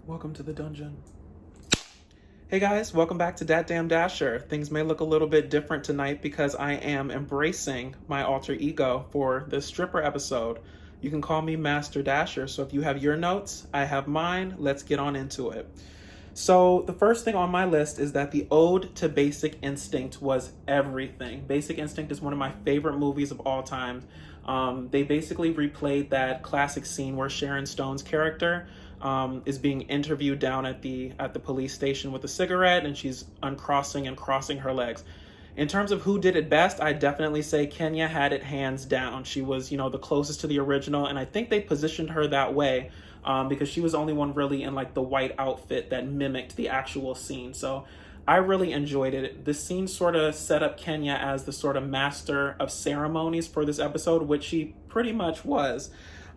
Welcome to the dungeon. Hey guys, welcome back to Dat Damn Dasher. Things may look a little bit different tonight because I am embracing my alter ego for this stripper episode. You can call me Master Dasher, so if you have your notes, I have mine. Let's get on into it. So the first thing on my list is that the Ode to Basic Instinct was everything. Basic Instinct is one of my favorite movies of all time. They basically replayed that classic scene where Sharon Stone's character is being interviewed down at the police station with a cigarette, and she's uncrossing and crossing her legs. In terms of who did it best, I definitely say Kenya had it hands down. She was, the closest to the original, and I think they positioned her that way because she was the only one really in like the white outfit that mimicked the actual scene. So I really enjoyed it. The scene sort of set up Kenya as the sort of master of ceremonies for this episode, which she pretty much was.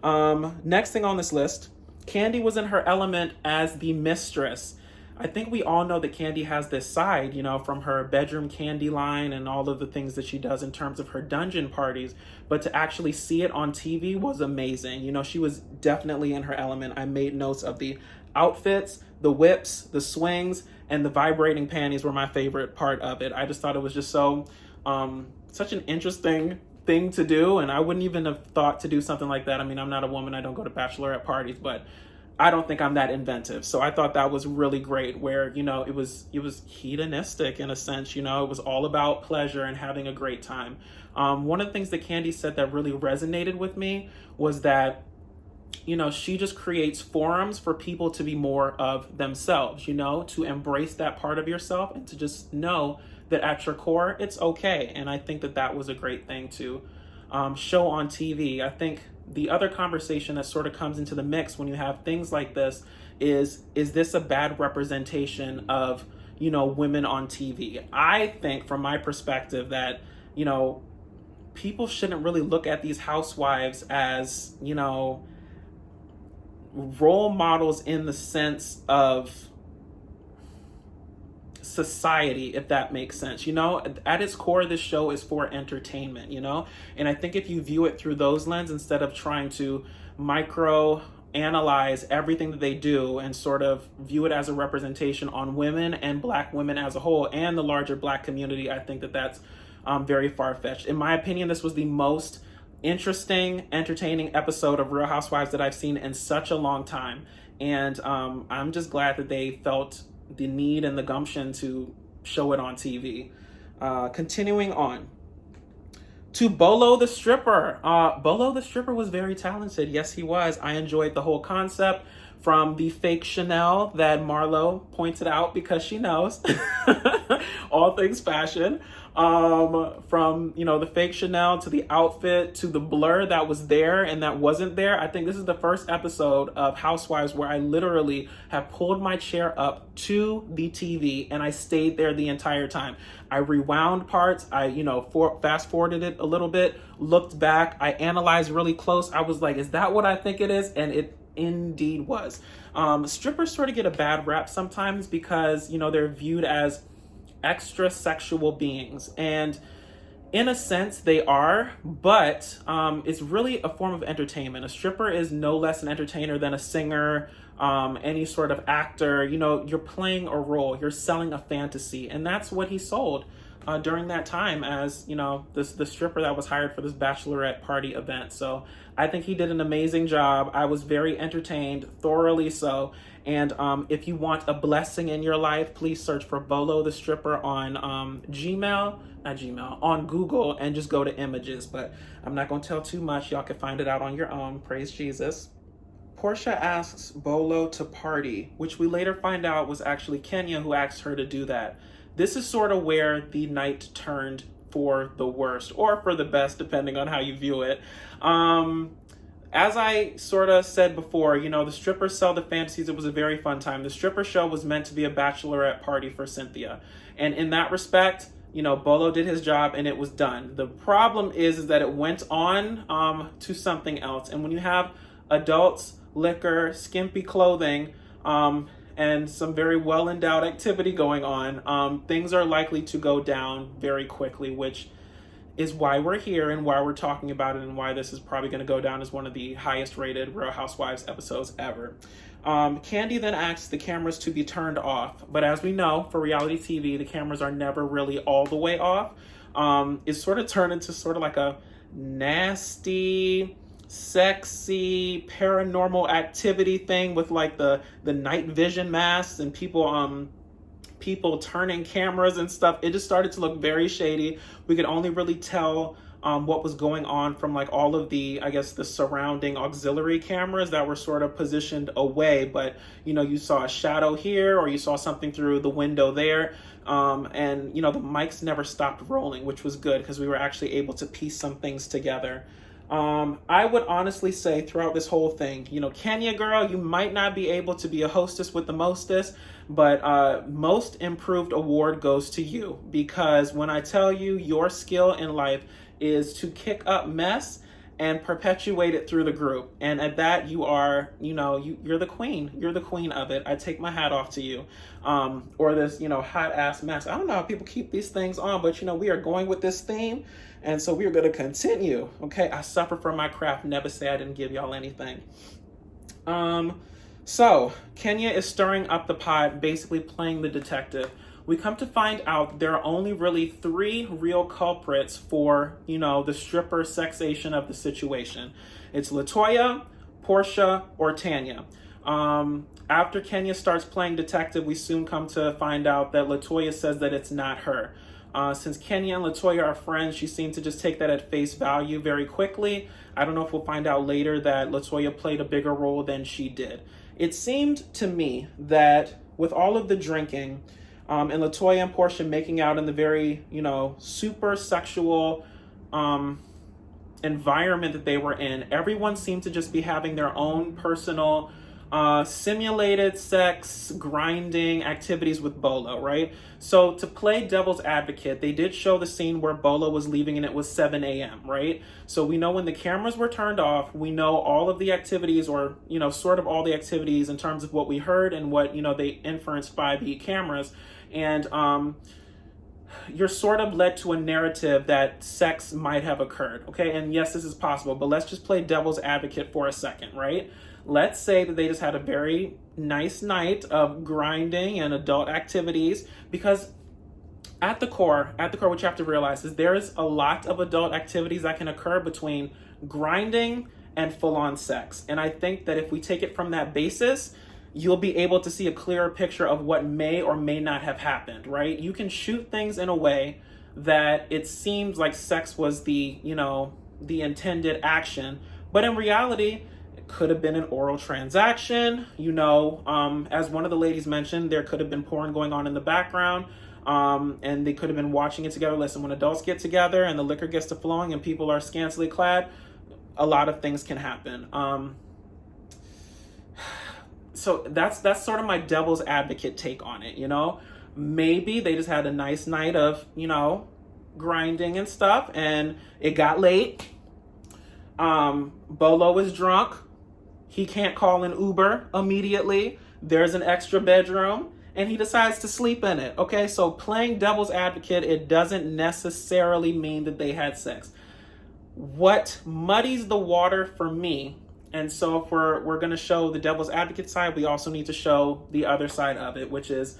Next thing on this list, Candy was in her element as the mistress. I think we all know that Candy has this side, from her bedroom candy line and all of the things that she does in terms of her dungeon parties. But to actually see it on TV was amazing. She was definitely in her element. I made notes of the outfits, the whips, the swings, and the vibrating panties were my favorite part of it. I just thought it was just so, such an interesting thing to do, and I wouldn't even have thought to do something like that. I mean, I'm not a woman, I don't go to bachelorette parties, but I don't think I'm that inventive. So I thought that was really great where, it was hedonistic in a sense, it was all about pleasure and having a great time. One of the things that Candy said that really resonated with me was that, she just creates forums for people to be more of themselves, to embrace that part of yourself and to just know that at your core, it's okay. And I think that that was a great thing to show on TV. I think the other conversation that sort of comes into the mix when you have things like this is this a bad representation of, women on TV? I think from my perspective that, people shouldn't really look at these housewives as, role models in the sense of society, if that makes sense. At its core, this show is for entertainment, and I think if you view it through those lenses instead of trying to micro analyze everything that they do and sort of view it as a representation on women and Black women as a whole and the larger Black community, I think that that's very far-fetched. In my opinion, this was the most interesting, entertaining episode of Real Housewives that I've seen in such a long time, and I'm just glad that they felt the need and the gumption to show it on TV. Continuing on to Bolo the stripper. Bolo the stripper was very talented. Yes, he was. I enjoyed the whole concept from the fake Chanel that Marlo pointed out because she knows all things fashion. From, the fake Chanel to the outfit to the blur that was there and that wasn't there. I think this is the first episode of Housewives where I literally have pulled my chair up to the TV and I stayed there the entire time. I rewound parts. I, fast forwarded it a little bit, looked back. I analyzed really close. I was like, is that what I think it is? And it indeed was. Strippers sort of get a bad rap sometimes because, they're viewed as extra sexual beings, and in a sense they are, but it's really a form of entertainment. A stripper is no less an entertainer than a singer, any sort of actor. You're playing a role, you're selling a fantasy, and that's what he sold during that time as the stripper that was hired for this bachelorette party event. So I think he did an amazing job. I was very entertained, thoroughly so. And if you want a blessing in your life, please search for Bolo the stripper on on Google, and just go to images. But I'm not going to tell too much. Y'all can find it out on your own. Praise Jesus. Portia asks Bolo to party, which we later find out was actually Kenya who asked her to do that. This is sort of where the night turned for the worst, or for the best, depending on how you view it. As I sort of said before, the strippers sell the fantasies. It was a very fun time. The stripper show was meant to be a bachelorette party for Cynthia. And in that respect, Bolo did his job and it was done. The problem is that it went on to something else. And when you have adults, liquor, skimpy clothing, and some very well-endowed activity going on, things are likely to go down very quickly, which is why we're here and why we're talking about it and why this is probably going to go down as one of the highest rated Real Housewives episodes ever. Candy then asks the cameras to be turned off, but as we know, for reality TV, the cameras are never really all the way off. It's sort of turned into sort of like a nasty, sexy, paranormal activity thing with like the night vision masks and people turning cameras and stuff. It just started to look very shady. We could only really tell what was going on from like all of the, I guess, the surrounding auxiliary cameras that were sort of positioned away. But, you know, you saw a shadow here or you saw something through the window there. And, you know, the mics never stopped rolling, which was good because we were actually able to piece some things together. I would honestly say throughout this whole thing, you know, Kenya girl, you might not be able to be a hostess with the mostest, but most improved award goes to you, because when I tell you your skill in life is to kick up mess and perpetuate it through the group. And at that, you are, you know, you're the queen. You're the queen of it. I take my hat off to you. Or this, you know, hot ass mess. I don't know how people keep these things on, but, you know, we are going with this theme. And so we are going to continue. Okay. I suffer from my craft. Never say I didn't give y'all anything. So Kenya is stirring up the pot, basically playing the detective. We come to find out there are only really 3 real culprits for, you know, the stripper sexation of the situation. It's Latoya, Portia, or Tanya. After Kenya starts playing detective, we soon come to find out that Latoya says that it's not her. Since Kenya and Latoya are friends, she seemed to just take that at face value very quickly. I don't know if we'll find out later that Latoya played a bigger role than she did. It seemed to me that with all of the drinking, and Latoya and Portia making out in the very, you know, super sexual environment that they were in, everyone seemed to just be having their own personal simulated sex grinding activities with Bolo, right? So to play devil's advocate, they did show the scene where Bolo was leaving and it was 7 a.m., right? So we know when the cameras were turned off, we know all of the activities, or, you know, sort of all the activities in terms of what we heard and what, you know, they inferenced by the cameras. And you're sort of led to a narrative that sex might have occurred, okay? And yes, this is possible, but let's just play devil's advocate for a second, right? Let's say that they just had a very nice night of grinding and adult activities, because at the core, what you have to realize is there is a lot of adult activities that can occur between grinding and full-on sex. And I think that if we take it from that basis, you'll be able to see a clearer picture of what may or may not have happened, right? You can shoot things in a way that it seems like sex was the, you know, the intended action, but in reality, it could have been an oral transaction. You know, as one of the ladies mentioned, there could have been porn going on in the background, and they could have been watching it together. Listen, when adults get together and the liquor gets to flowing and people are scantily clad, a lot of things can happen. So that's sort of my devil's advocate take on it, you know? Maybe they just had a nice night of, you know, grinding and stuff, and it got late. Bolo is drunk. He can't call an Uber immediately. There's an extra bedroom, and he decides to sleep in it, okay? So playing devil's advocate, it doesn't necessarily mean that they had sex. What muddies the water for me, and so if we're going to show the devil's advocate side, we also need to show the other side of it, which is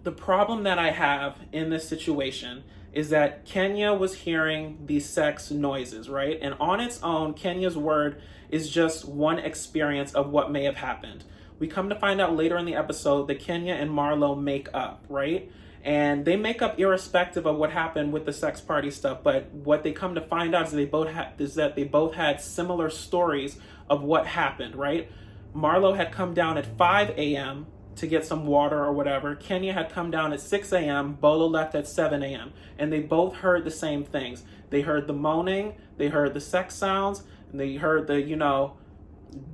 the problem that I have in this situation is that Kenya was hearing these sex noises, right? And on its own, Kenya's word is just one experience of what may have happened. We come to find out later in the episode that Kenya and Marlo make up, right? And they make up irrespective of what happened with the sex party stuff. But what they come to find out is that they both had similar stories of what happened, right? Marlo had come down at 5 a.m. to get some water or whatever. Kenya had come down at 6 a.m. Bolo left at 7 a.m. And they both heard the same things. They heard the moaning, they heard the sex sounds, and they heard the, you know,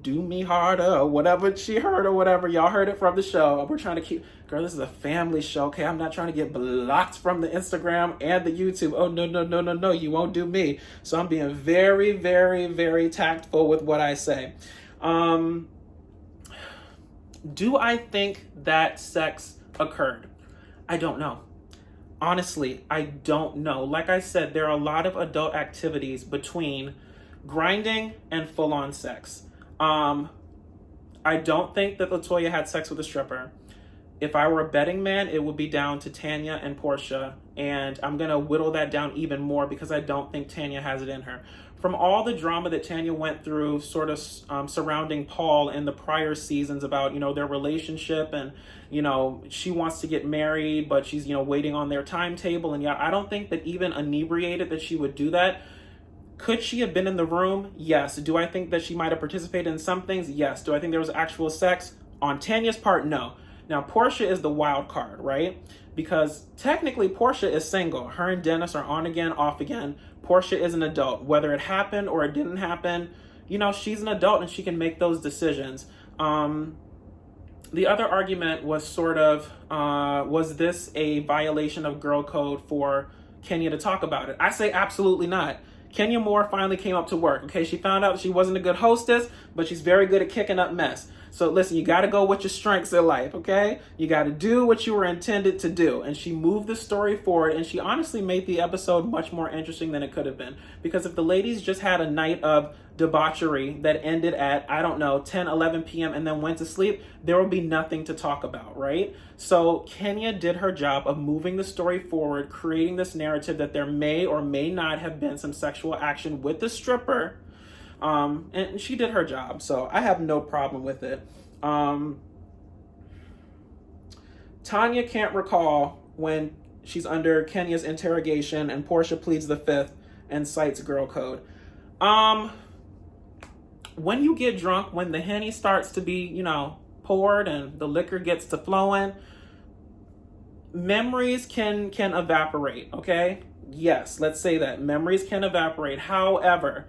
do me harder or whatever she heard or whatever. Y'all heard it from the show. We're trying to keep, girl, this is a family show, okay? I'm not trying to get blocked from the Instagram and the YouTube. Oh, no, you won't do me. So I'm being very, very, very tactful with what I say. Do I think that sex occurred? I don't know. Honestly, I don't know. Like I said, there are a lot of adult activities between grinding and full-on sex. I don't think that LaToya had sex with a stripper. If I were a betting man, it would be down to Tanya and Portia. And I'm going to whittle that down even more because I don't think Tanya has it in her. From all the drama that Tanya went through sort of surrounding Paul in the prior seasons about, their relationship and, she wants to get married, but she's, waiting on their timetable. And I don't think that even inebriated that she would do that. Could she have been in the room? Yes. Do I think that she might have participated in some things? Yes. Do I think there was actual sex? On Tanya's part, no. Now, Portia is the wild card, right? Because technically, Portia is single. Her and Dennis are on again, off again. Portia is an adult. Whether it happened or it didn't happen, she's an adult and she can make those decisions. The other argument was sort of, was this a violation of girl code for Kenya to talk about it? I say absolutely not. Kenya Moore finally came up to work. Okay, she found out she wasn't a good hostess, but she's very good at kicking up mess. So listen, you got to go with your strengths in life, okay? You got to do what you were intended to do. And she moved the story forward, and she honestly made the episode much more interesting than it could have been. Because if the ladies just had a night of debauchery that ended at, 10, 11 p.m. and then went to sleep, there would be nothing to talk about, right? So Kenya did her job of moving the story forward, creating this narrative that there may or may not have been some sexual action with the stripper. And she did her job, so I have no problem with it. Tanya can't recall when she's under Kenya's interrogation and Portia pleads the fifth and cites girl code. When you get drunk, when the Henny starts to be, poured and the liquor gets to flowing, memories can evaporate, okay? Yes, let's say that. Memories can evaporate. However,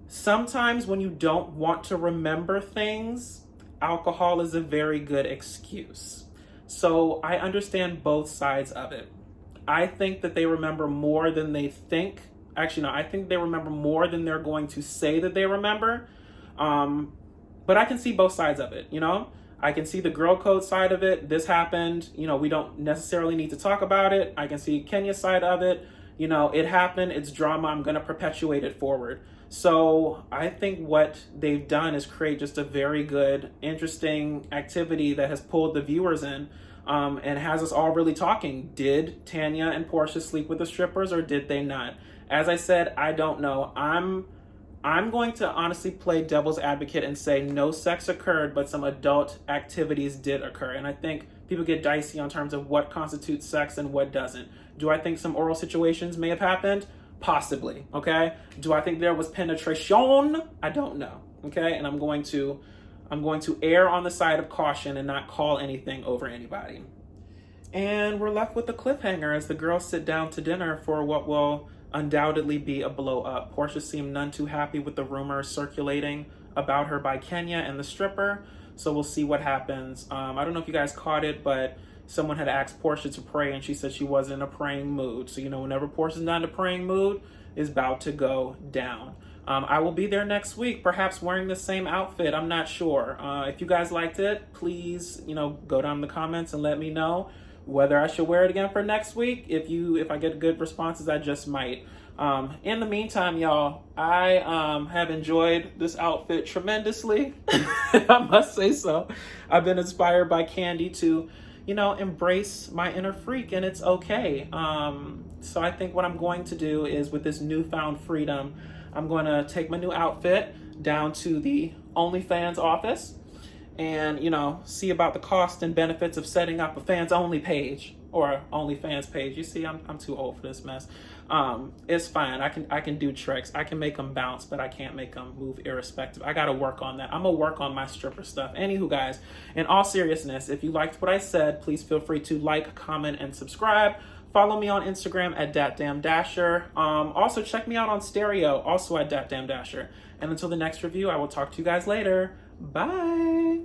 sometimes when you don't want to remember things, alcohol is a very good excuse. So I understand both sides of it. I think that they remember more than they think. Actually, no, I think they remember more than they're going to say that they remember. But I can see both sides of it, I can see the girl code side of it. This happened, we don't necessarily need to talk about it. I can see Kenya's side of it. It happened, it's drama, I'm going to perpetuate it forward. So I think what they've done is create just a very good, interesting activity that has pulled the viewers in and has us all really talking. Did Tanya and Portia sleep with the strippers or did they not? As I said, I don't know. I'm going to honestly play devil's advocate and say no sex occurred, but some adult activities did occur. And I think people get dicey on terms of what constitutes sex and what doesn't. Do I think some oral situations may have happened? Possibly, okay? Do I think there was penetration? I don't know, okay? And I'm going to err on the side of caution and not call anything over anybody. And we're left with the cliffhanger as the girls sit down to dinner for what will undoubtedly be a blow up. Portia seemed none too happy with the rumors circulating about her by Kenya and the stripper, so we'll see what happens. I don't know if you guys caught it, but someone had asked Portia to pray and she said she wasn't in a praying mood. So, whenever Portia's not in a praying mood, is about to go down. I will be there next week, perhaps wearing the same outfit. I'm not sure. If you guys liked it, please, go down in the comments and let me know whether I should wear it again for next week. If I get good responses, I just might. In the meantime, y'all, I have enjoyed this outfit tremendously. I must say so. I've been inspired by Candy to, embrace my inner freak, and it's okay. So I think what I'm going to do is, with this newfound freedom, I'm going to take my new outfit down to the OnlyFans office and, see about the cost and benefits of setting up a fans only page or OnlyFans page. You see, I'm too old for this mess. It's fine. I can do tricks. I can make them bounce, but I can't make them move irrespective. I got to work on that. I'm going to work on my stripper stuff. Anywho, guys, in all seriousness, if you liked what I said, please feel free to like, comment, and subscribe. Follow me on Instagram at DatDamnDasher. Also, check me out on Stereo, also at DatDamnDasher. And until the next review, I will talk to you guys later. Bye.